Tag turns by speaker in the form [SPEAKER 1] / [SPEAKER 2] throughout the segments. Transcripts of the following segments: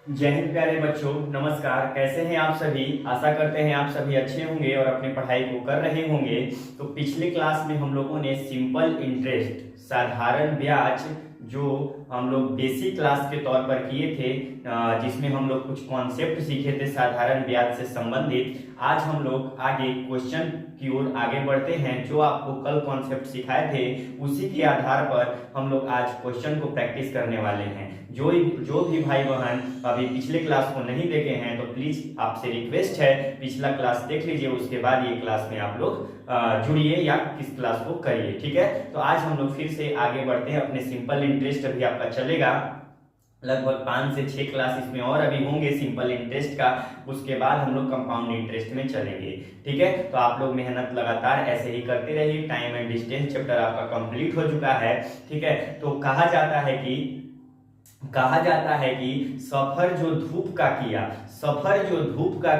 [SPEAKER 1] जय हिंद प्यारे बच्चों, नमस्कार। कैसे हैं आप सभी? आशा करते हैं आप सभी अच्छे होंगे और अपनी पढ़ाई को कर रहे होंगे। तो पिछले क्लास में हम लोगों ने सिंपल इंटरेस्ट, साधारण ब्याज, जो हम लोग बेसिक क्लास के तौर पर किए थे, जिसमें हम लोग कुछ कॉन्सेप्ट सीखे थे साधारण ब्याज से संबंधित। आज हम लोग आगे क्वेश्चन की ओर आगे बढ़ते हैं। जो आपको कल कॉन्सेप्ट सिखाए थे उसी के आधार पर हम लोग आज क्वेश्चन को प्रैक्टिस करने वाले हैं। जो भी भाई बहन अभी पिछले क्लास को नहीं देखे हैं तो प्लीज आपसे रिक्वेस्ट है, पिछला क्लास देख लीजिए, उसके बाद ये क्लास में आप लोग जुड़िए या किस क्लास को करिए। ठीक है, तो आज हम लोग फिर से आगे बढ़ते हैं। अपने सिंपल इंटरेस्ट अभी आपका चलेगा लगभग 5 से 6 क्लास इसमें और अभी होंगे सिंपल इंटरेस्ट का। उसके बाद हम लोग कंपाउंड इंटरेस्ट में चलेंगे। ठीक है, तो आप लोग मेहनत लगातार ऐसे ही करते रहिए। टाइम एंड डिस्टेंस चैप्टर आपका कंप्लीट हो चुका है। ठीक है, तो कहा जाता है कि सफर जो धूप का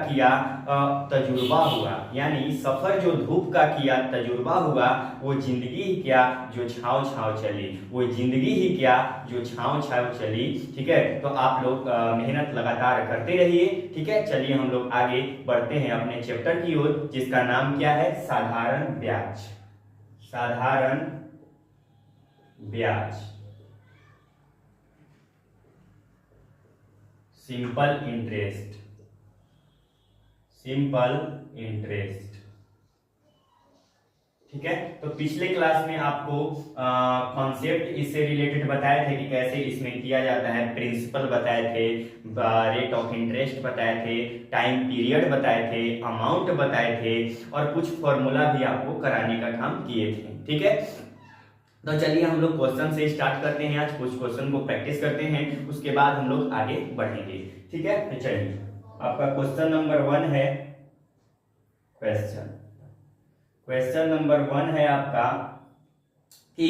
[SPEAKER 1] किया तजुर्बा हुआ, यानी सफर जो धूप का किया तजुर्बा हुआ, वो जिंदगी ही क्या जो छाव छाव चली, वो जिंदगी ही क्या जो छाव छाव चली। ठीक है, तो आप लोग मेहनत लगातार करते रहिए। ठीक है, चलिए हम लोग आगे बढ़ते हैं अपने चैप्टर की ओर, जिसका नाम क्या है? साधारण ब्याज। साधारण ब्याज, सिंपल इंटरेस्ट। ठीक है, तो पिछले क्लास में आपको कॉन्सेप्ट इससे रिलेटेड बताए थे कि कैसे इसमें किया जाता है, प्रिंसिपल बताए थे, रेट ऑफ इंटरेस्ट बताए थे, टाइम पीरियड बताए थे, अमाउंट बताए थे और कुछ फॉर्मूला भी आपको कराने का काम किए थे। ठीक है, तो चलिए हम लोग क्वेश्चन से स्टार्ट करते हैं। आज कुछ क्वेश्चन को प्रैक्टिस करते हैं, उसके बाद हम लोग आगे बढ़ेंगे। ठीक है, तो चलिए आपका क्वेश्चन नंबर 1 है। क्वेश्चन नंबर 1 है आपका कि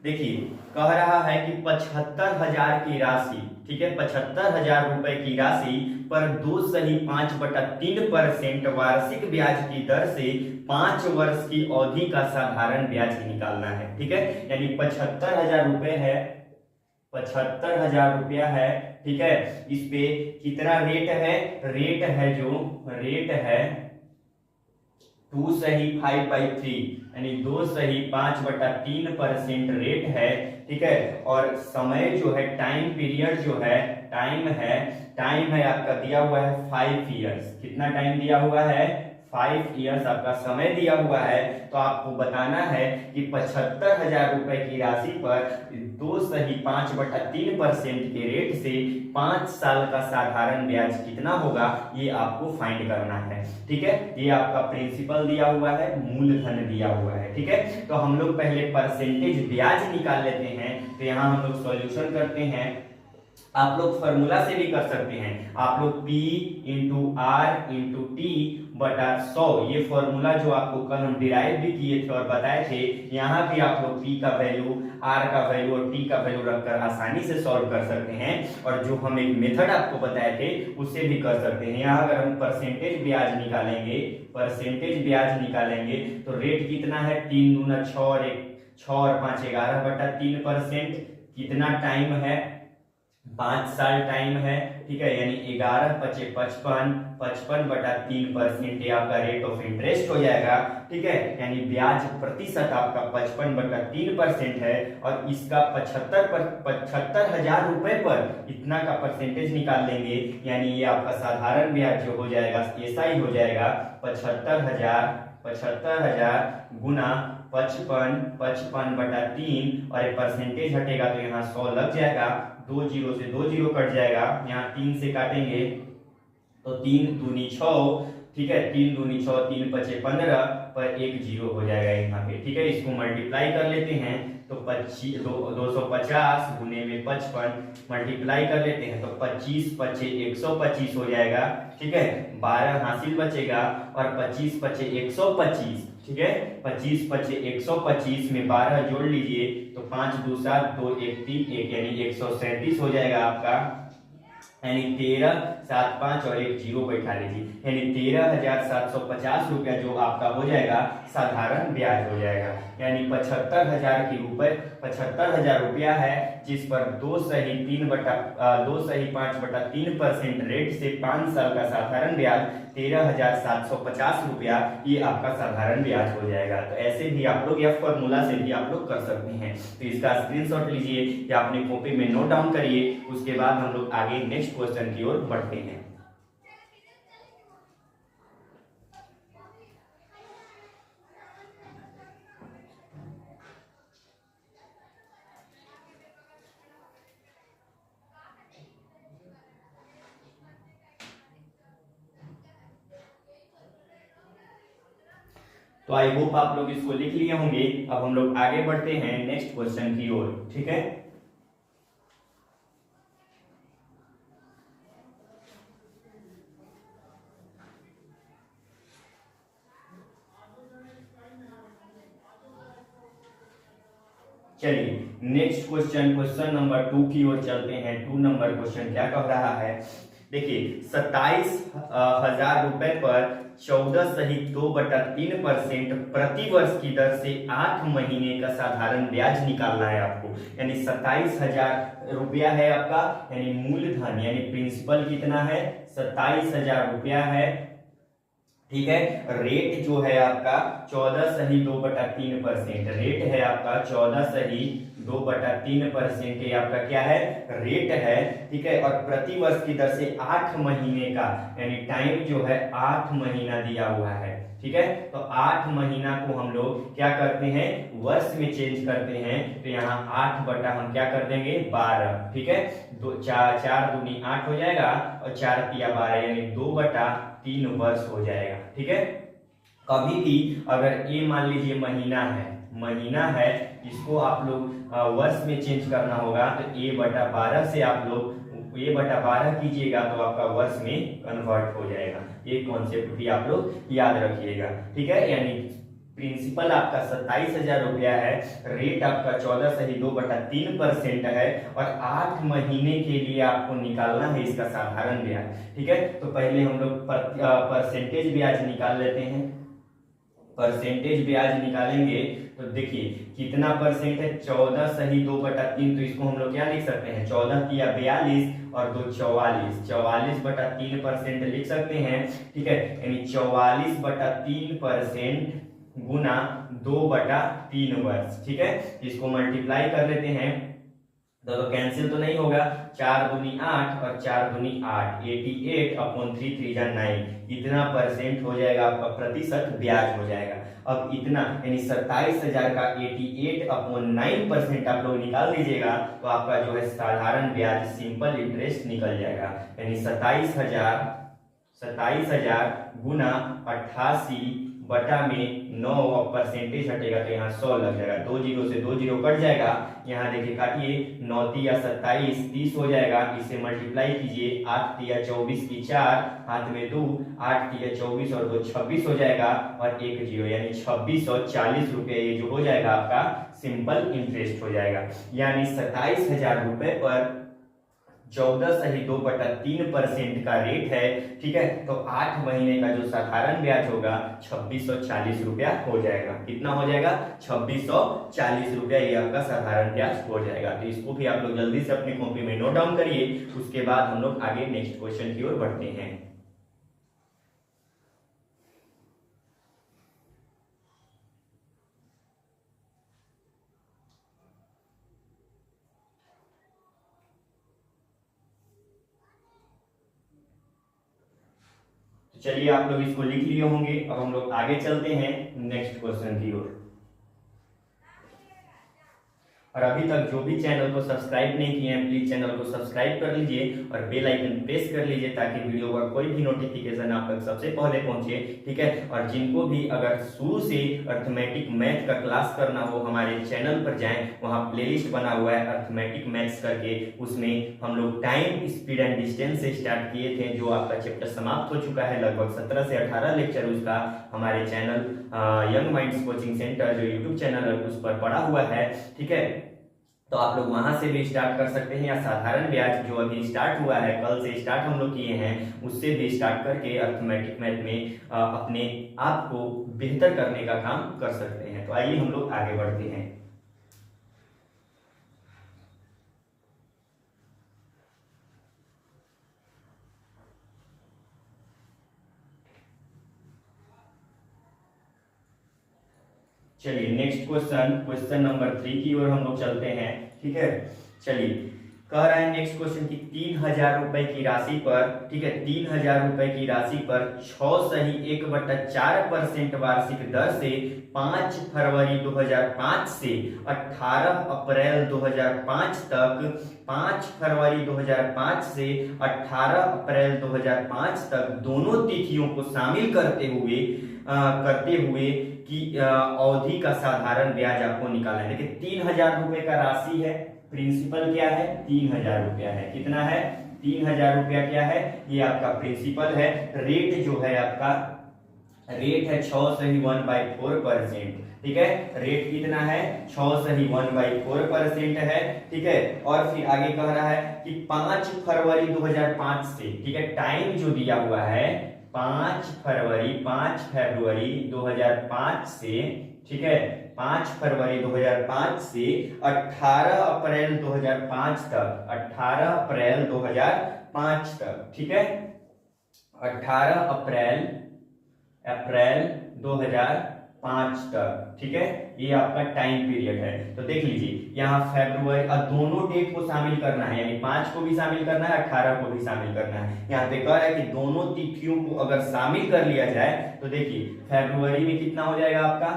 [SPEAKER 1] देखिए, कह रहा है कि 75,000 की राशि, ठीक है, 75,000 रुपए की राशि पर 2.5/3% वार्षिक ब्याज की दर से 5 वर्ष की अवधि का साधारण ब्याज निकालना है। ठीक है, यानी 75,000 रुपए है, 75,000 रुपया है। ठीक है, इस पे कितना रेट है? रेट है 2 सही 5/3, यानी 2 सही 5/3% रेट है। ठीक है, और समय जो है, टाइम पीरियड जो है, टाइम है आपका दिया हुआ है 5 ईयर्स। कितना टाइम दिया हुआ है? 5 ईयर्स आपका समय दिया हुआ है। तो आपको बताना है कि 75,000 रुपए की राशि पर 2 सही 5/3% के रेट से 5 साल का साधारण ब्याज कितना होगा, ये आपको फाइंड करना है। ठीक है, ये आपका प्रिंसिपल दिया हुआ है, मूलधन दिया हुआ है। ठीक है, तो हम लोग पहले परसेंटेज ब्याज निकाल लेते हैं। तो यहाँ हम लोग सॉल्यूशन करते हैं। आप लोग फॉर्मूला से भी कर सकते हैं। आप लोग P into R into T बटा 100, ये फॉर्मूला जो आपको कल हम डिराइव भी किए थे और बताए थे, यहाँ भी आप लोग P का वैल्यू, R का वैल्यू और T का वैल्यू रखकर आसानी से सॉल्व कर सकते हैं। और जो हम एक मेथड आपको बताए थे उससे भी कर सकते हैं। यहाँ अगर हम परसेंटेज ब्याज निकालेंगे तो रेट कितना है? 3 दूना 6 और 6 और 5 11/3%। कितना टाइम है? 5 साल टाइम है। ठीक है, यानी 11 × 5 = 55/3%, ये आपका रेट ऑफ इंटरेस्ट हो जाएगा। ठीक है, यानी ब्याज प्रतिशत आपका 55/3% है और इसका 75,000 रुपए पर इतना का परसेंटेज निकाल लेंगे, यानी ये आपका साधारण ब्याज जो हो जाएगा ऐसा ही हो जाएगा। 75,000 गुना 55/3 और एक परसेंटेज हटेगा तो यहाँ 100 लग जाएगा। 2 जीरो से 2 जीरो कट जाएगा, यहाँ 3 से काटेंगे तो 3 दूनी 6। ठीक है, 3 दूनी 6, 3 × 5 = 15 पर 1 जीरो हो जाएगा यहाँ पे। ठीक है, इसको मल्टीप्लाई कर लेते हैं तो 250 गुने में 55 मल्टीप्लाई कर लेते हैं तो 25 × 5 = 125 हो जाएगा। ठीक है, 12 हासिल बचेगा और 25 × 5 = 125। ठीक है, 25 × 5 = 125 में 12 जोड़ लीजिए तो 5 2 7 2 1 3 1, यानी 137 हो जाएगा आपका। यानी 13 7 5 और 1 जीरो बैठा लीजिए, यानी 13,750 रुपया जो आपका हो जाएगा साधारण ब्याज हो जाएगा। यानी 75,000 की रुपए 75,000 रुपया है, जिस पर 2.5% रेट से 5 साल का साधारण ब्याज 13,750 रुपया, ये आपका साधारण ब्याज हो जाएगा। तो ऐसे भी आप लोग या फॉर्मूला से भी आप लोग कर सकते हैं। तो इसका स्क्रीनशॉट लीजिए या अपनी कॉपी में नोट डाउन करिए, उसके बाद हम लोग आगे नेक्स्ट क्वेश्चन की ओर बढ़ते हैं। तो आई होप आप लोग इसको लिख लिए होंगे। अब हम लोग आगे बढ़ते हैं नेक्स्ट क्वेश्चन की ओर, ठीक है। चलिए नेक्स्ट क्वेश्चन नंबर 2 की ओर चलते हैं। 2 नंबर क्वेश्चन क्या कह रहा है, देखिए 27,000 रुपए पर 14 सहित 2/3% प्रति वर्ष की दर से 8 महीने का साधारण ब्याज निकालना है आपको। यानी 27,000 रुपया है आपका, यानी मूलधन यानी प्रिंसिपल कितना है, 27,000 रुपया है, ठीक है। रेट जो है आपका 14 सही 2/3%, रेट है आपका 14 सही 2/3%, ये आपका क्या है, रेट है, ठीक है। और प्रति वर्ष की दर से 8 महीने का यानी टाइम जो है 8 महीना दिया हुआ है, ठीक है। तो 8 महीना को हम लोग क्या करते हैं, वर्ष में चेंज करते हैं। तो यहाँ 8 बटा हम क्या कर देंगे 12, ठीक है। 4 दूनी 8 हो जाएगा और 4 तिया 12 यानी 2/3 वर्ष हो जाएगा, ठीक है। कभी भी अगर ये मान लीजिए महीना है, इसको आप लोग वर्ष में चेंज करना होगा। तो a/12 से आप लोग a/12 कीजिएगा तो आपका वर्ष में कन्वर्ट हो जाएगा। ये कॉन्सेप्ट भी आप लोग याद रखिएगा, ठीक है। यानी प्रिंसिपल आपका 27,000 रुपया है, रेट आपका 14 सही 2/3% है, और 8 महीने के लिए आपको निकालना है इसका साधारण ब्याज, ठीक है। तो पहले हम लोग परसेंटेज ब्याज निकाल लेते हैं। परसेंटेज ब्याज निकालेंगे तो देखिए कितना परसेंट है, 14 सही 2/3, तो इसको हम लोग क्या लिख सकते हैं, 14 किया 42 और 2 44, 44/3% लिख सकते हैं, ठीक है। यानी 44/3% गुना 2/3 वर्ष, ठीक है। इसको मल्टीप्लाई कर लेते हैं तो कैंसिल तो नहीं होगा, 4 दूनी 8 और 4 दूनी 8, 88/3 3 9, इतना परसेंट हो जाएगा आपका, प्रतिशत ब्याज हो जाएगा। अब इतना यानी 27,000 का 88/9% आप लोग निकाल दीजिएगा तो आपका जो है साधारण ब्याज सिंपल इंटरेस्ट निकल जाएगा। यानी 27,000 गुना 88 बटा में 9 और परसेंटेज हटेगा तो यहाँ 100 लग जाएगा, 2 जीरो से 2 जीरो कट जाएगा। यहाँ देखिए काटिए, 9 तिया 27 30 हो जाएगा, इसे मल्टीप्लाई कीजिए, 8 तिया 24 की 4 हाथ में 2, 8 तिया 24 और 2 26 हो जाएगा और 1 जीरो यानी 2640 रुपये ये जो हो जाएगा आपका सिंपल इंटरेस्ट हो जाएगा। यानी 27,000 रुपये पर 14 सही 2/3% का रेट है, ठीक है। तो 8 महीने का जो साधारण ब्याज होगा 2640 रुपया हो जाएगा। कितना हो जाएगा, 2640 रुपया ये आपका साधारण ब्याज हो जाएगा। तो इसको भी आप लोग जल्दी से अपनी कॉपी में नोट डाउन करिए, उसके बाद हम लोग आगे नेक्स्ट क्वेश्चन की ओर बढ़ते हैं। चलिए आप लोग इसको लिख लिए होंगे। अब हम लोग आगे चलते हैं नेक्स्ट क्वेश्चन की ओर। और अभी तक जो भी चैनल को सब्सक्राइब नहीं किए हैं प्लीज चैनल को सब्सक्राइब कर लीजिए और बेल आइकन प्रेस कर लीजिए ताकि वीडियो का कोई भी नोटिफिकेशन आप तक सबसे पहले पहुंचे, ठीक है। और जिनको भी अगर शुरू से अर्थमेटिक मैथ का क्लास करना हो हमारे चैनल पर जाएं, वहां प्लेलिस्ट बना हुआ है अर्थमेटिक मैथ्स करके, उसमें हम लोग टाइम स्पीड एंड डिस्टेंस से स्टार्ट किए थे, जो आपका चैप्टर समाप्त हो चुका है। लगभग 17 से 18 लेक्चर उसका हमारे channel young minds coaching centre जो यूट्यूब चैनल है उस पर पड़ा हुआ है, ठीक है। तो आप लोग वहां से भी स्टार्ट कर सकते हैं, या साधारण ब्याज जो अभी स्टार्ट हुआ है, कल से स्टार्ट हम लोग किए हैं, उससे भी स्टार्ट करके अर्थमेटिक मैथ में अपने आप को बेहतर करने का काम कर सकते हैं। तो आइए हम लोग आगे बढ़ते हैं। चलिए नेक्स्ट क्वेश्चन नंबर 3 की ओर हम लोग चलते हैं। ठीक है, चलिए कह रहा है नेक्स्ट क्वेश्चन की 3000 रुपए की राशि पर, ठीक है, 3000 रुपए की राशि पर 6.1/4% वार्षिक दर से 5 फरवरी 2005 से 18 अप्रैल 2005 तक, 5 फरवरी 2005 से 18 अप्रैल 2005 तक दोनों तिथियों को शामिल करते हुए कि अवधि का साधारण ब्याज आपको निकालना है। देखिए 3000 रुपए का राशि है, प्रिंसिपल क्या है 3000 रुपया है। कितना है 3000 रुपया क्या है, ये आपका प्रिंसिपल है। रेट जो है आपका रेट है 6 सही 1/4%। ठीक है, रेट कितना है 6 सही 1/4% है। ठीक है, और फिर आगे कह रहा है कि 5 फरवरी 2005 से, ठीक है, टाइम जो दिया हुआ है 5 फरवरी 2005 से, ठीक है, 5 फरवरी 2005 से 18 अप्रैल 2005 तक, 18 अप्रैल 2005 तक, ठीक है, 18 अप्रैल 2005 तक, ठीक है, ये आपका टाइम पीरियड है। तो देख लीजिए यहाँ फरवरी, और दोनों डेट को शामिल करना है, यानी 5 को भी शामिल करना है, 18 को भी शामिल करना है। यहाँ पे कह रहा है कि दोनों तिथियों को अगर शामिल कर लिया जाए तो देखिए फरवरी में कितना हो जाएगा आपका,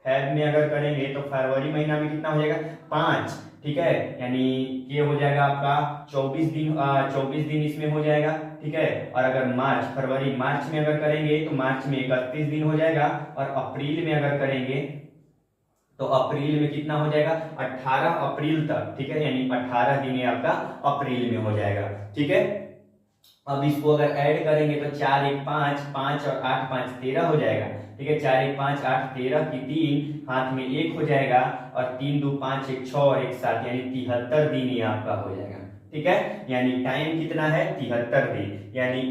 [SPEAKER 1] फेब में अगर करेंगे तो फरवरी महीना में कितना हो जाएगा 5, ठीक है, यानी ये हो जाएगा आपका 24 दिन इसमें हो जाएगा। ठीक है, और अगर मार्च में अगर करेंगे तो मार्च में 31 दिन हो जाएगा, और अप्रैल में अगर करेंगे तो अप्रैल में कितना हो जाएगा 18 अप्रैल तक। ठीक है, यानी 18 दिन आपका अप्रैल में हो जाएगा। ठीक है, अब इसको अगर ऐड करेंगे तो 4 1 5 और 8 5 13 हो जाएगा। ठीक है, 4 1 5 8 13 की 3 हाथ में 1 हो जाएगा, और 3 2 5 1 6 और 1 7, यानी 73 दिन ये आपका हो जाएगा। ठीक है, यानी टाइम कितना है 73 दिन, यानी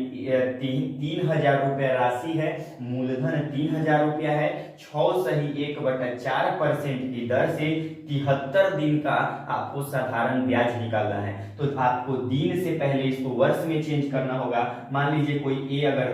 [SPEAKER 1] 3000 रुपया राशि है, मूलधन 3000 रुपया है, 6 सही 1/4% की दर से 73 दिन का आपको साधारण ब्याज निकालना है। तो आपको दिन से पहले इसको वर्ष में चेंज करना होगा। मान लीजिए कोई ए अगर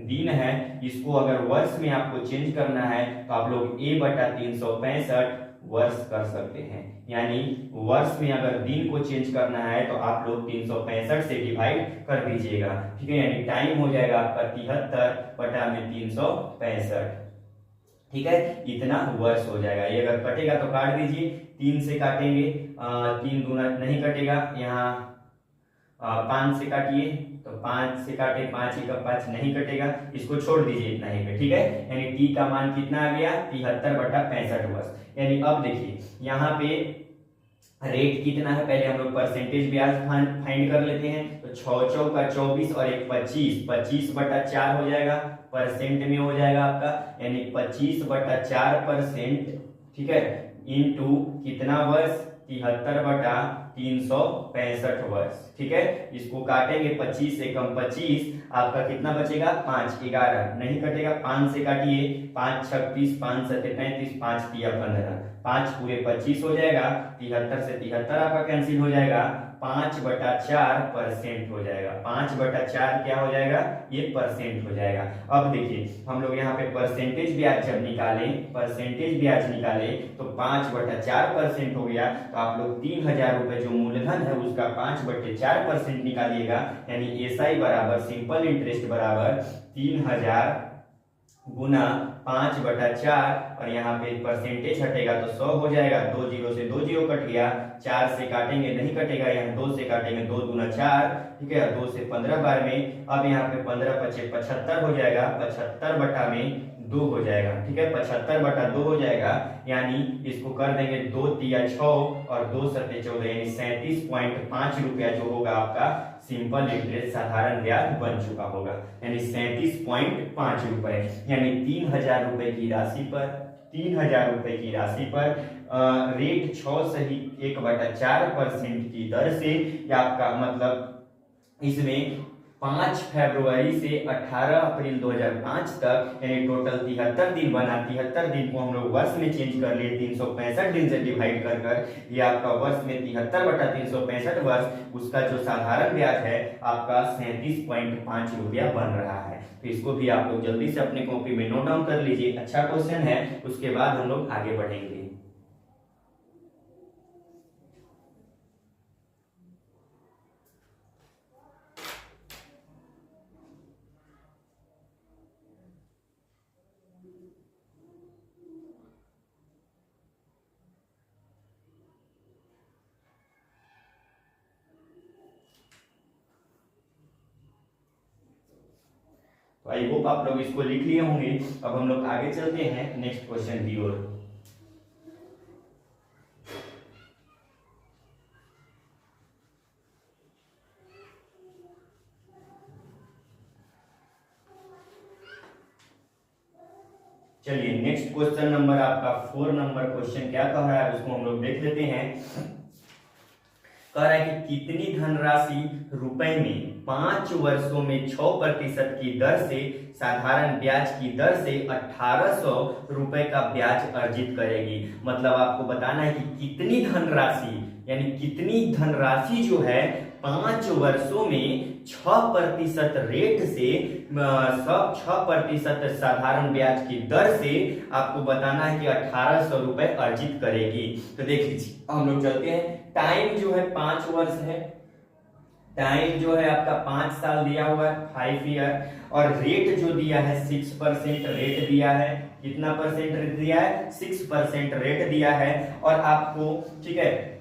[SPEAKER 1] दिन है, इसको अगर वर्ष में आपको चेंज करना है तो आप लोग A/365 वर्ष कर सकते हैं, यानी वर्ष में अगर दिन को चेंज करना है तो आप लोग 365 से डिवाइड कर दीजिएगा। ठीक है, यानी टाइम हो जाएगा आपका 73/365। ठीक है, इतना वर्ष हो जाएगा। ये अगर कटेगा तो काट दीजिए, 3 से काटेंगे, 3 दूना नहीं कटेगा, यहाँ 5 से काटिए तो 5 से काटे 5 1 5 नहीं कटेगा, इसको छोड़ दीजिए इतना ही पे। ठीक है, यानी टी का मान कितना आ गया 73/65 वर्ष। यानी अब देखिए यहाँ पे रेट कितना है, पहले हम लोग परसेंटेज ब्याज फाइंड कर लेते हैं। तो 6 चौका 24 और 1 25, 25/4 हो जाएगा, परसेंट में हो जाएगा आपका, यानी 25/4%। ठीक है, इनटू कितना वर्ष 73/365 वर्ष। ठीक है, इसको काटेंगे 25 से कम 25, आपका कितना बचेगा 5 11 नहीं कटेगा, 5 से काटिए, 5 36 5 7 35, 5 3 15, 5 पूरे 25 हो जाएगा, 73 से 73 आपका कैंसिल हो जाएगा, 5/4% हो जाएगा। 5/4 क्या हो जाएगा, ये परसेंट हो जाएगा। अब देखिए हम लोग यहाँ पे परसेंटेज ब्याज जब निकाले तो 5/4% हो गया। तो आप लोग 3000 रुपए जो मूलधन है उसका 5/4% निकालिएगा, यानी एसआई बराबर सिंपल इंटरेस्ट बराबर 3000 गुना 5/4, और यहाँ पे परसेंटेज हटेगा तो 100 हो जाएगा, 2 0 से 2 0 कट गया, 4 से काटेंगे नहीं कटेगा, यहाँ 2 से काटेंगे, 2 दूना 4, ठीक है, 2 से 15 बार में, अब यहाँ पे 15 25 75 हो जाएगा, 75/2 हो जाएगा। ठीक है, 75/2 हो जाएगा, यानी इसको कर देंगे 2 3 6 और 2 7 14, यानी 37.5 रुपया जो होगा आपका सिंपल इंटरेस्ट साधारण ब्याज बन चुका होगा, यानी 37.5 रुपए। यानी 3000 रुपए की राशि पर रेट 6 सही 1/4% की दर से, या आपका मतलब इसमें 5 फरवरी से 18 अप्रैल 2005 तक, यानी टोटल 73 दिन बना। 73 दिन को हम लोग वर्ष में चेंज कर लिए, 365 दिन से डिवाइड कर कर ये आपका वर्ष में 73/365 वर्ष, उसका जो साधारण ब्याज है आपका 37.5 रुपया बन रहा है। तो इसको भी आप लोग जल्दी से अपने कॉपी में नोट डाउन कर लीजिए। अच्छा क्वेश्चन है, उसके बाद हम लोग आगे बढ़ेंगे। तो आई होप आप लोग इसको लिख लिए होंगे। अब हम लोग आगे चलते हैं नेक्स्ट क्वेश्चन की ओर। चलिए नेक्स्ट क्वेश्चन नंबर आपका 4 नंबर क्वेश्चन क्या कह रहा है उसको हम लोग देख लेते हैं। कह रहा है कि कितनी धनराशि रुपए में 5 वर्षों में 6% की दर से साधारण ब्याज की दर से 1800 रुपए का ब्याज अर्जित करेगी। मतलब आपको बताना है कि कितनी धनराशि, यानी कितनी धनराशि जो है 5 वर्षों में 6% रेट से, सब 6% साधारण ब्याज की दर से आपको बताना है कि 1800 रुपए अर्जित करेगी। तो देख लीजिए हम लोग चलते हैं। टाइम जो है 5 वर्ष है, टाइम जो है आपका 5 साल दिया हुआ है, 5 ईयर, और रेट जो दिया है 6% रेट दिया है। कितना परसेंट रेट दिया है? 6% रेट दिया है। और आपको, ठीक है,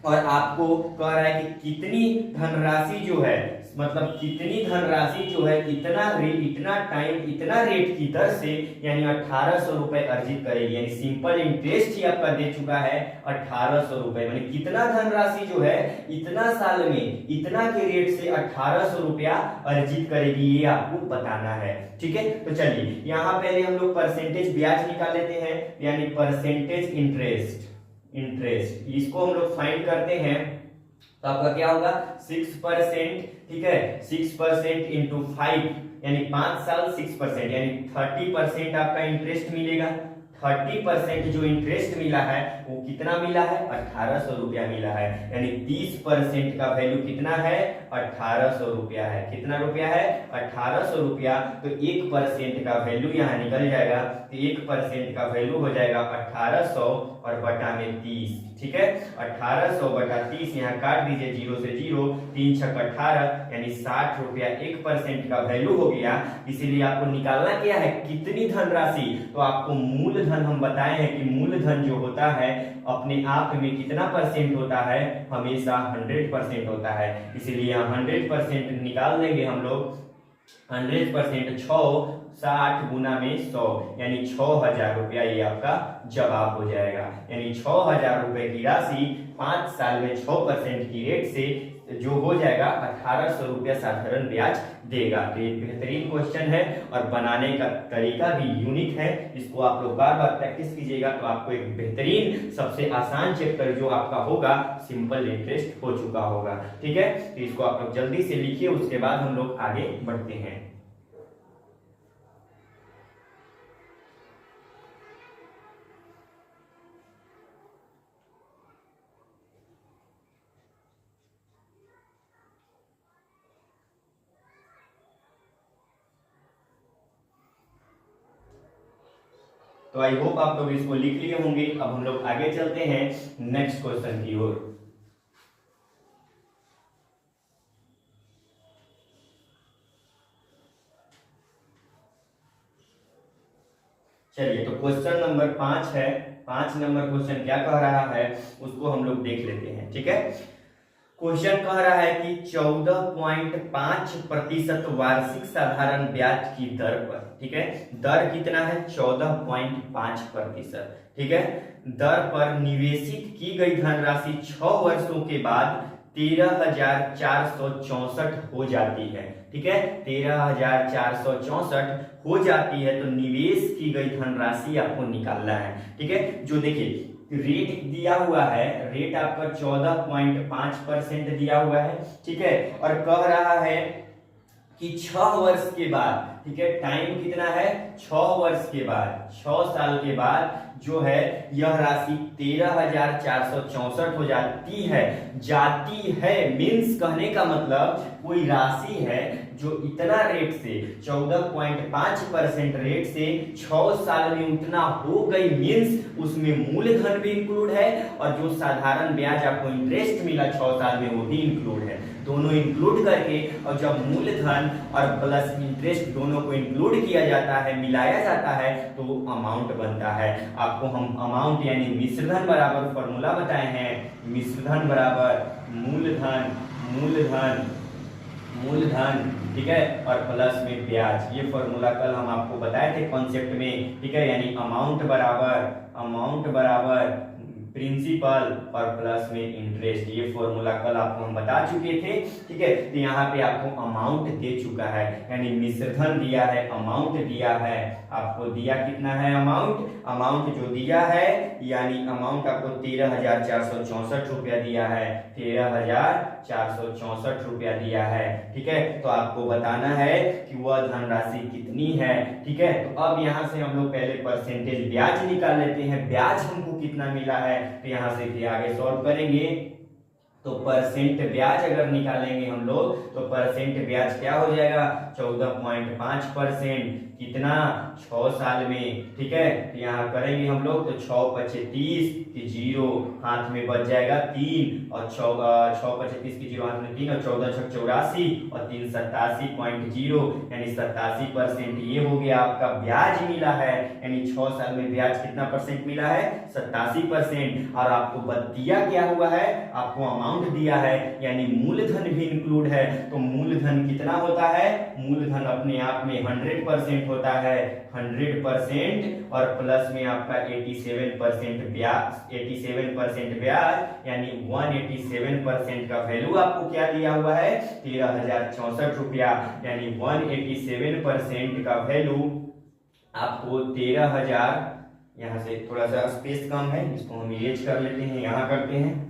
[SPEAKER 1] और आपको कह रहा है कि कितनी धनराशि जो है, मतलब कितनी धनराशि जो है इतना टाइम इतना रेट की दर से, यानी 1800 रुपए अर्जित करेगी। यानी सिंपल इंटरेस्ट ही आपका दे चुका है 1800 रुपए, यानी कितना धनराशि जो है इतना साल में इतना के रेट से 1800 रुपया अर्जित करेगी, ये आपको बताना है। ठीक है, तो चलिए यहाँ पहले हम लोग परसेंटेज ब्याज निकाल लेते हैं, यानी परसेंटेज इंटरेस्ट, इसको हम लोग फाइंड करते हैं। तो आपका क्या होगा? 6%, ठीक है, 6% इंटू 5, यानी 5 साल 6%, यानी 30% आपका इंटरेस्ट मिलेगा। 30% जो इंटरेस्ट मिला है वो कितना मिला है? 1800 रुपया मिला है। यानी 30% का वैल्यू कितना है? 1800 रुपया है। कितना रुपया है? 1800 रुपया। तो 1% का वैल्यू यहाँ निकल जाएगा। तो 1% का वैल्यू हो जाएगा 1800 और बटा में 30। ठीक है, 1800 बटा 30 यहाँ काट दीजिए, 0 से 0, 3 छक 18, यानी 60 रुपया 1% का वैल्यू हो गया। इसीलिए आपको निकालना क्या है? कितनी धनराशि? तो आपको मूलधन हम बताए हैं कि मूलधन जो होता है अपने आप में कितना परसेंट होता है? हमेशा 100% होता है। इसीलिए यहाँ 100% निकाल देंगे हम लोग। 100% 60 गुना में 100, यानी 6000 रुपया ये आपका जवाब हो जाएगा। यानी 6000 रुपए की राशि 5 साल में 6% की रेट से जो हो जाएगा 1800 रुपया साधारण ब्याज देगा। तो ये बेहतरीन क्वेश्चन है और बनाने का तरीका भी यूनिक है। इसको आप लोग बार बार प्रैक्टिस कीजिएगा तो आपको एक बेहतरीन सबसे आसान चैप्टर जो आपका होगा सिंपल इंटरेस्ट हो चुका होगा। ठीक है, तो इसको आप लोग जल्दी से लिखिए, उसके बाद हम लोग आगे बढ़ते हैं। तो आई होप आप लोग इसको लिख लिए होंगे। अब हम लोग आगे चलते हैं नेक्स्ट क्वेश्चन की ओर। चलिए, तो क्वेश्चन नंबर 5 है। 5 नंबर क्वेश्चन क्या कह रहा है उसको हम लोग देख लेते हैं। ठीक है, क्वेश्चन कह रहा है कि 14.5% वार्षिक साधारण ब्याज की दर पर, ठीक है, दर कितना है? 14.5%। ठीक है, दर पर निवेशित की गई धनराशि 6 वर्षों के बाद 13,464 हो जाती है। ठीक है, 13,464 हो जाती है। तो निवेश की गई धनराशि आपको निकालना है। ठीक है, जो देखिए रेट दिया हुआ है, रेट आपका 14.5% दिया हुआ है। ठीक है, और कह रहा है कि 6 वर्ष के बाद, ठीक है, टाइम कितना है, 6 वर्ष के बाद, 6 साल के बाद जो है यह राशि 13,464 हो जाती है। जाती है मीन्स कहने का मतलब कोई राशि है जो इतना रेट से 14.5% रेट से 6 साल में उतना हो गई, मीन्स उसमें मूलधन भी इंक्लूड है और जो साधारण ब्याज आपको इंटरेस्ट मिला 6 साल में वो भी इंक्लूड है। दोनों इंक्लूड करके और जब मूलधन और प्लस इंटरेस्ट दोनों को इंक्लूड किया जाता है, मिलाया जाता है तो अमाउंट बनता है। आपको हम अमाउंट यानी मिश्रधन बराबर फॉर्मूला बताए हैं, मिश्रधन बराबर मूलधन, मूलधन, मूलधन, ठीक है, और प्लस में ब्याज। ये फॉर्मूला कल हम आपको बताए थे कॉन्सेप्ट में, ठीक है, यानी अमाउंट बराबर प्रिंसिपल और प्लस में इंटरेस्ट। ये फॉर्मूला कल आपको हम बता चुके थे, ठीक है। तो यहाँ पे आपको अमाउंट दे चुका है, यानी मिश्रधन दिया है, अमाउंट दिया है, आपको दिया कितना है अमाउंट जो दिया है, यानी अमाउंट आपको 13,464 रुपया दिया है, 13,464 रुपया दिया है, ठीक है। तो आपको बताना है कि वह धनराशि कितनी है, ठीक है। तो अब यहाँ से हम लोग पहले परसेंटेज ब्याज निकाल लेते हैं, ब्याज हमको कितना मिला है, तो यहाँ से फिर आगे सॉल्व करेंगे। तो परसेंट ब्याज अगर निकालेंगे हम लोग तो परसेंट ब्याज क्या हो जाएगा, 14.5%, कितना 6 साल में, ठीक है। तो यहाँ करेंगे हम लोग तो 6 पचे 30 की 0 हाथ में बच जाएगा 3 और 6 पचे 30 की 0 हाथ में 3 और 14 छक 84 और 3 87.0 यानी 87%। ये हो गया आपका ब्याज मिला है, यानी 6 साल में ब्याज कितना परसेंट मिला है, 87%। और आपको दिया क्या हुआ है, आपको अमाउंट दिया है, यानी मूलधन भी इंक्लूड है। तो मूलधन कितना होता है, मूलधन अपने आप में 100% होता है, 100% और प्लस में आपका 87% ब्याज, 87% ब्याज यानी 187% का वैल्यू आपको क्या दिया हुआ है, 13,064 रुपया, यानी 187% का वैल्यू आपको 13,000। यहाँ से थोड़ा सा स्पेस कम है, इसको हम इरेज कर लेते हैं, यहाँ करते हैं।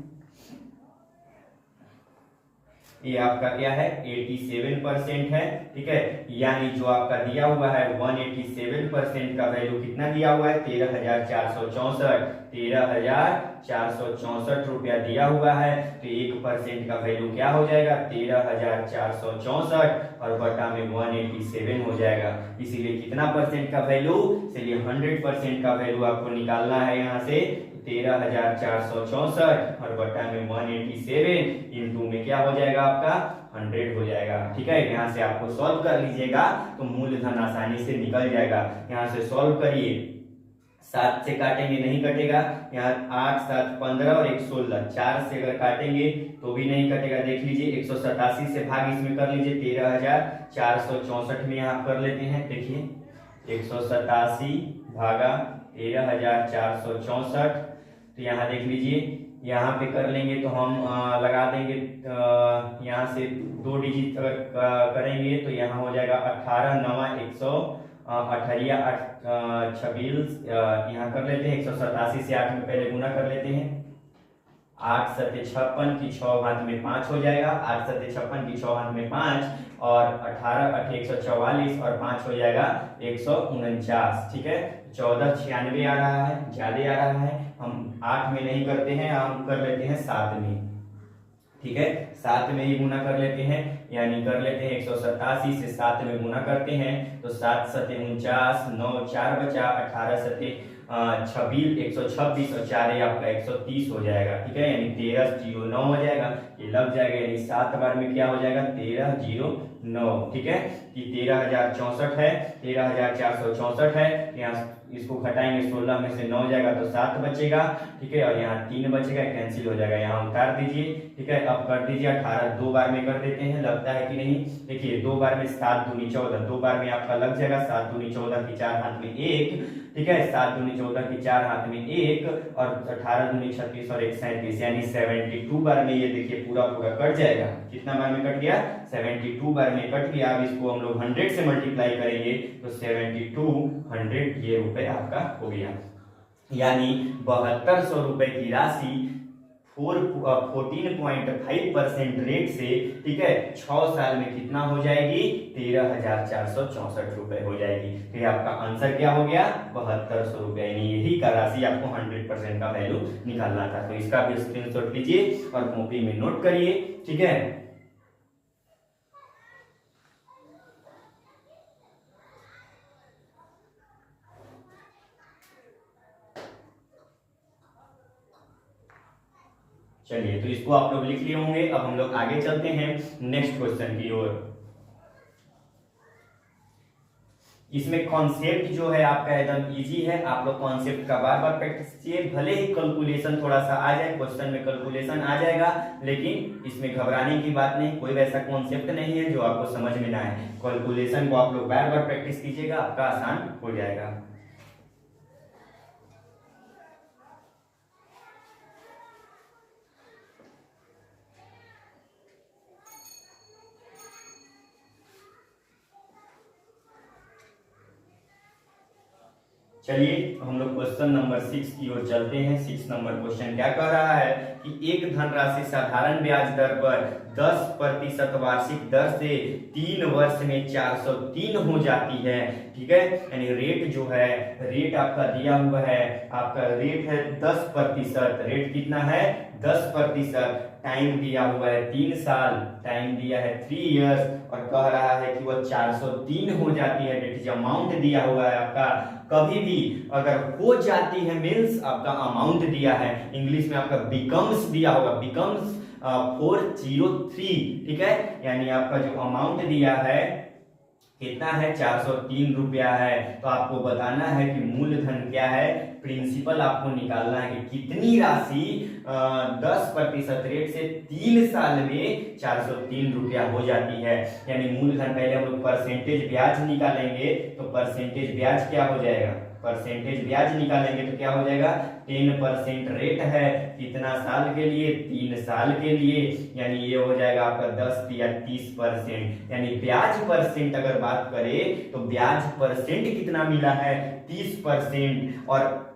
[SPEAKER 1] ये आपका क्या है 87% है, ठीक है। यानी जो आपका दिया हुआ है 187% का वैल्यू कितना दिया हुआ है, 13,464 रुपया दिया हुआ है। तो 1% का वैल्यू क्या हो जाएगा, 13,464 और बटा में 187 हो जाएगा। इसीलिए कितना परसेंट का वैल्यू, इसलिए 100% का वैल्यू आपको निकालना है यहाँ से 13,464 और बटा में 187 इंटू में क्या हो जाएगा आपका 100 हो जाएगा, ठीक है। यहाँ से आपको सॉल्व कर लीजिएगा तो मूलधन आसानी से निकल जाएगा। यहाँ से सॉल्व करिए, 7 से काटेंगे नहीं कटेगा, यहाँ 8 7 15 और 1 16, 4 से अगर काटेंगे तो भी नहीं कटेगा। देख लीजिए 187 से भाग इसमें कर लीजिए, 13,464 में आप कर लेते हैं। देखिए 187 भागा 13,464, तो यहाँ देख लीजिए, यहाँ पे कर लेंगे तो हम लगा देंगे, यहाँ से 2 डिजिट करेंगे तो यहाँ हो जाएगा 18 9 100 18 26, यहाँ कर लेते हैं 187 से 8 में पहले गुना कर लेते हैं। 8 सत्ते 56 की 6 हाथ में 5 हो जाएगा, 8 सत्ते 56 की 6 हाथ में 5 और 18 8 144 और 5 हो जाएगा 149, ठीक है। 1496 आ रहा है, ज्यादा आ रहा है, हम 8 में नहीं करते हैं, हम कर लेते हैं 7 में, ठीक है। 7 में ही गुना कर लेते हैं, यानी कर लेते हैं 187 से 7 में गुना करते हैं तो 7 सत्ते 49, 9 4 बचा, 18 सत्ते 26 126 और 4 आपका 130 हो जाएगा, ठीक है। यानी 1309 हो जाएगा, ये लग जाएगा, यानी 7 बार में क्या हो जाएगा 1309, ठीक है। कि 13,064 है, 13,464 है, यहाँ इसको घटाएंगे 16 में से 9 जाएगा तो 7 बचेगा, ठीक है। और यहाँ 3 बचेगा, कैंसिल हो जाएगा, यहाँ उतार दीजिए, ठीक है। अब कर दीजिए 18, 2 बार में कर देते हैं, लगता है कि नहीं। देखिए 2 बार में 7 दूनी 14, 2 बार में आपका लग जाएगा, 7 दूनी 14 की 4 हाथ में 1, ठीक है। 7 दूनी 14 की 4 हाथ में 1 और 18 दूनी 36 और 1 37, यानी 72 बार में ये देखिए पूरा पूरा कट जाएगा। कितना बार में कट गया, 72 बार में कट गया। अब इसको हम लोग 100 से मल्टीप्लाई करेंगे तो 72 ये रुपए आपका हो गया, यानी 7200 रुपए की राशि 14.5% रेट से, ठीक है, 6 साल में कितना हो जाएगी? 13,464 रुपए हो जाएगी। तो ये आपका आंसर क्या हो गया? 7200 रुपए। यानी यही का राशि आपको 100% का वैल्यू निकालना था। तो इसका भी स्क्रीनशॉट लीजिए और कॉपी में नोट करिए, ठीक है। चलिए, तो इसको आप लोग लिख लिए होंगे। अब हम लोग आगे चलते हैं नेक्स्ट क्वेश्चन की ओर। इसमें कॉन्सेप्ट जो है आपका एकदम इजी है। आप लोग कॉन्सेप्ट का बार बार प्रैक्टिस कीजिए। भले ही कैलकुलेशन थोड़ा सा आ जाए, क्वेश्चन में कैलकुलेशन आ जाएगा, लेकिन इसमें घबराने की बात नहीं। कोई वैसा कॉन्सेप्ट नहीं है जो आपको समझ में ना आए। कैलकुलेशन को आप लोग बार बार प्रैक्टिस कीजिएगा, आपका आसान हो जाएगा। चलिए, हम लोग क्वेश्चन नंबर 6 की ओर चलते हैं। 6 नंबर क्वेश्चन क्या कह रहा है कि एक धनराशि साधारण ब्याज दर पर 10% वार्षिक दर से 3 वर्ष में 403 हो जाती है, ठीक है। यानी रेट जो है, रेट आपका दिया हुआ है, आपका रेट है 10%। रेट कितना है? 10%। टाइम दिया हुआ है 3 साल, टाइम दिया है 3 इयर्स, और कह रहा है कि वह 403 हो जाती है। डेट इज अमाउंट दिया हुआ है आपका। कभी भी अगर हो जाती है मीन्स आपका अमाउंट दिया है, इंग्लिश में आपका बिकम्स दिया होगा, बिकम्स 403, ठीक है। यानी आपका जो अमाउंट दिया है कितना है? 403 रुपया है। तो आपको बताना है कि मूलधन क्या है, प्रिंसिपल आपको निकालना है कि कितनी राशि 10% रेट से 3 साल में 403 रुपया हो जाती है। यानी मूलधन, पहले हम लोग परसेंटेज ब्याज निकालेंगे। तो परसेंटेज ब्याज क्या हो जाएगा? परसेंटेज ब्याज निकालेंगे तो क्या हो जाएगा? 10% रेट है, कितना साल के लिए? 3 साल के लिए। यानी ये हो जाएगा आपका 10 या 30%। यानी ब्याज परसेंट अगर बात करें तो ब्याज परसेंट कितना मिला है? 30%। और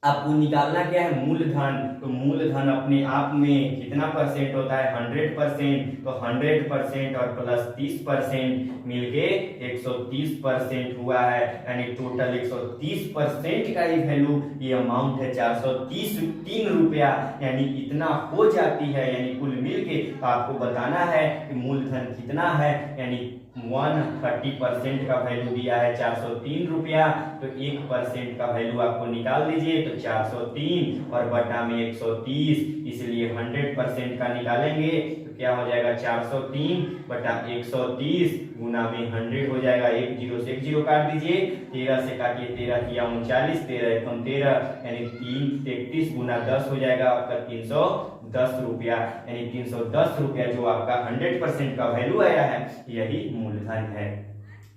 [SPEAKER 1] आपको निकालना क्या है? मूलधन। तो मूलधन अपने आप में कितना परसेंट होता है? 100%। तो 100% और प्लस 30% मिलके 130% हुआ है। यानी टोटल 130% का ही वैल्यू, ये अमाउंट है 403 रुपया। यानी इतना हो जाती है। यानी कुल मिलके तो आपको बताना है कि मूलधन कितना है। यानी 130% का वैल्यू दिया है 403 रुपया। तो 1% का वैल्यू आपको निकाल दीजिए। तो 403 और बटा में 130, इसलिए 100% का निकालेंगे तो क्या हो जाएगा? 403 बटा 130 गुना में 100 हो जाएगा। 1 0 से 1 0 काट दीजिए। 13 से काटिए, 13 किया 39, 13 एकम 13, यानी 333 गुना 10 हो जाएगा आपका 310 रुपया। यानी 310 रुपया जो आपका 100% का वैल्यू आया है, यही मूलधन है।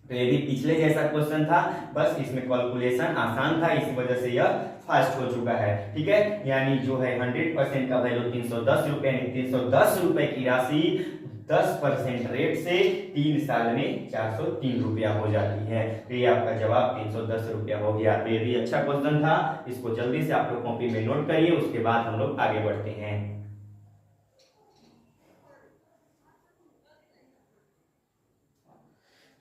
[SPEAKER 1] तो ये भी पिछले जैसा क्वेश्चन था, बस इसमें कैलकुलेशन आसान था, इस वजह से यह फास्ट हो चुका है, ठीक है। यानी जो है 100% का वैल्यू 310 रुपए, 310 रुपए की राशि 10% रेट से 3 साल में 403 रुपया हो जाती है। तो ये आपका जवाब 310 रुपया हो गया। तो ये भी अच्छा क्वेश्चन था, इसको जल्दी से आप लोग कॉपी में नोट करिए, उसके बाद हम लोग आगे बढ़ते हैं।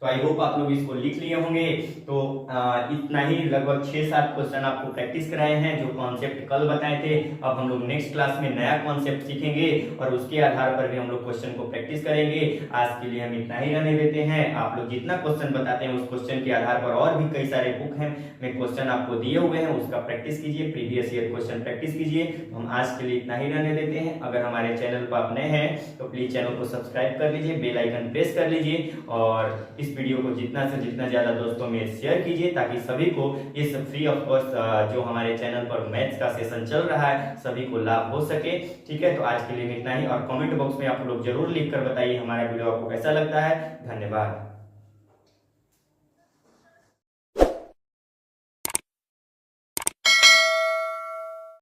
[SPEAKER 1] तो आई होप आप लोग इसको लिख लिए होंगे। तो इतना ही, लगभग 6-7 क्वेश्चन आपको प्रैक्टिस कराए हैं जो कॉन्सेप्ट कल बताए थे। अब हम लोग नेक्स्ट क्लास में नया कॉन्सेप्ट सीखेंगे और उसके आधार पर भी हम लोग क्वेश्चन को प्रैक्टिस करेंगे। आज के लिए हम इतना ही रहने देते हैं। आप लोग जितना क्वेश्चन बताते हैं उस क्वेश्चन के आधार पर और भी कई सारे बुक हैं में क्वेश्चन आपको दिए हुए हैं, उसका प्रैक्टिस कीजिए, प्रीवियस ईयर क्वेश्चन प्रैक्टिस कीजिए। हम आज के लिए इतना ही रहने देते हैं। अगर हमारे चैनल पर आप नए हैं तो प्लीज चैनल को सब्सक्राइब कर लीजिए, बेल आइकन प्रेस कर लीजिए और इस वीडियो को जितना से जितना ज्यादा दोस्तों में शेयर कीजिए, ताकि सभी को इस फ्री ऑफ कॉस्ट जो हमारे चैनल पर मैथ्स का सेशन चल रहा है सभी को लाभ हो सके, ठीक है। तो आज के लिए इतना ही, और कमेंट बॉक्स में आप लोग जरूर लिख कर बताइए हमारा वीडियो आपको कैसा लगता है। धन्यवाद।